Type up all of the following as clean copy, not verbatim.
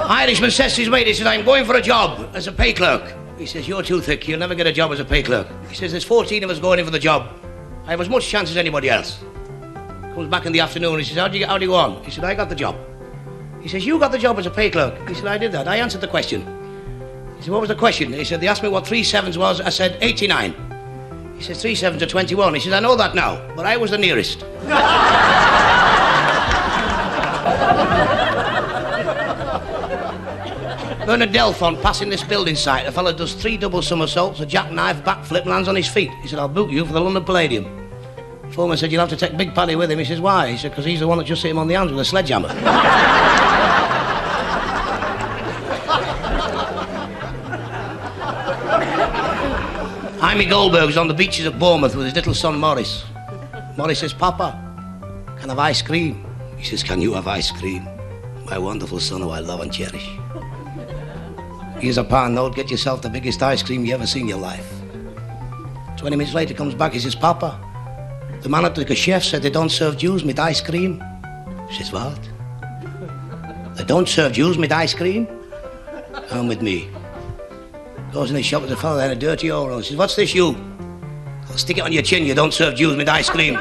Irishman says to his mate, he says, I'm going for a job as a pay clerk. He says, you're too thick, you'll never get a job as a pay clerk. He says, there's 14 of us going in for the job. I have as much chance as anybody else. Comes back in the afternoon, he says, how do you go on? He said, I got the job. He says, you got the job as a pay clerk? He said, I did that, I answered the question. He said, what was the question? He said, they asked me what 3 sevens was. I said, 89. He says, 3 sevens are 21. He says, I know that now, but I was the nearest. Bernard Delphont passing this building site. A fella does 3 double somersaults, a jackknife, backflip, lands on his feet. He said, I'll book you for the London Palladium. The foreman said, you'll have to take Big Paddy with him. He says, why? He said, because he's the one that just hit him on the hands with a sledgehammer. Jaime Goldberg's on the beaches of Bournemouth with his little son Morris. Morris says, Papa, can I have ice cream? He says, can you have ice cream? My wonderful son who I love and cherish. Here's a pound note, get yourself the biggest ice cream you ever seen in your life. 20 minutes later comes back, he says, Papa, the man at the chef said they don't serve Jews with ice cream. He says, what? They don't serve Jews with ice cream? Come with me. Goes in the shop with a fella there in a dirty overall. He says, what's this, you? I'll stick it on your chin, you don't serve Jews with ice cream.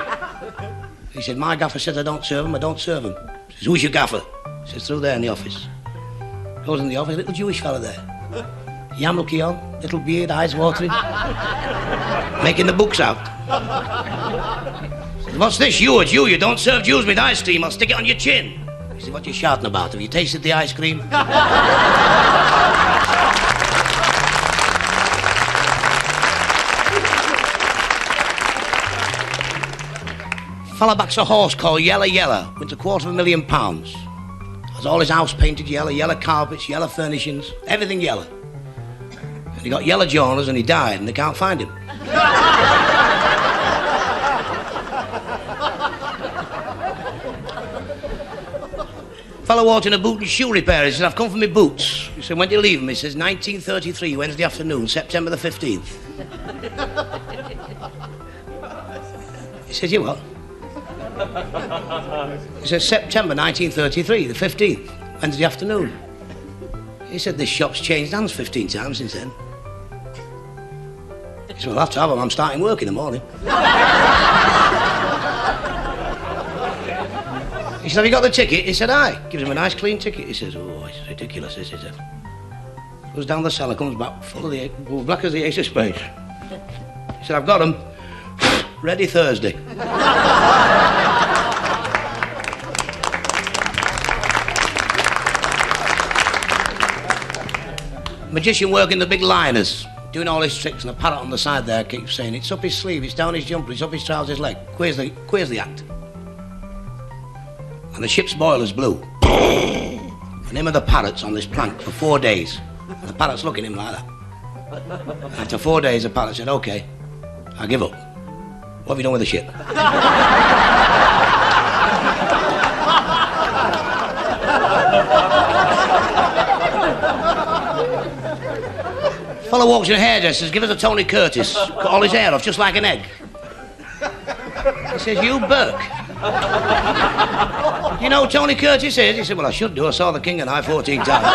He said, my gaffer says I don't serve them, I don't serve them. He says, who's your gaffer? He says, through there in the office. Goes in the office, little Jewish fella there. Yarmulke on, little beard, eyes watering. Making the books out. He says, what's this, you, a Jew? You don't serve Jews with ice cream, I'll stick it on your chin. He said, what you shouting about? Have you tasted the ice cream? Fella backs a horse called Yella Yella, wins £250,000. Has all his house painted yellow, yellow carpets, yellow furnishings, everything yellow. And he got yellow jaundice and he died and they can't find him. Fella walked in a boot and shoe repair. He said, I've come for my boots. He said, when do you leave them? He says, 1933, Wednesday afternoon, September the 15th. He says, you what? He says, September 1933, the 15th, Wednesday afternoon. He said, this shop's changed hands 15 times since then. He said, well, I'll have to have them, I'm starting work in the morning. He said, have you got the ticket? He said, aye. Gives him a nice clean ticket. He says, oh, it's ridiculous, this is it. Goes down the cellar, comes back, full of the black as the ace of spades. He said, I've got them. Ready Thursday. Magician working the big liners, doing all his tricks, and a parrot on the side there keeps saying, it's up his sleeve, it's down his jumper, it's up his trousers leg. Queers the act. And the ship's boiler's blue. And him and the parrot's on this plank for 4 days. And the parrot's looking at him like that. After 4 days, the parrot said, OK, I give up. What have you done with the ship? Fellow walks in a hairdresser, says, give us a Tony Curtis. Cut all his hair off just like an egg. He says, you Burke. You know who Tony Curtis is? He said, well, I should do. I saw the King and I 14 times.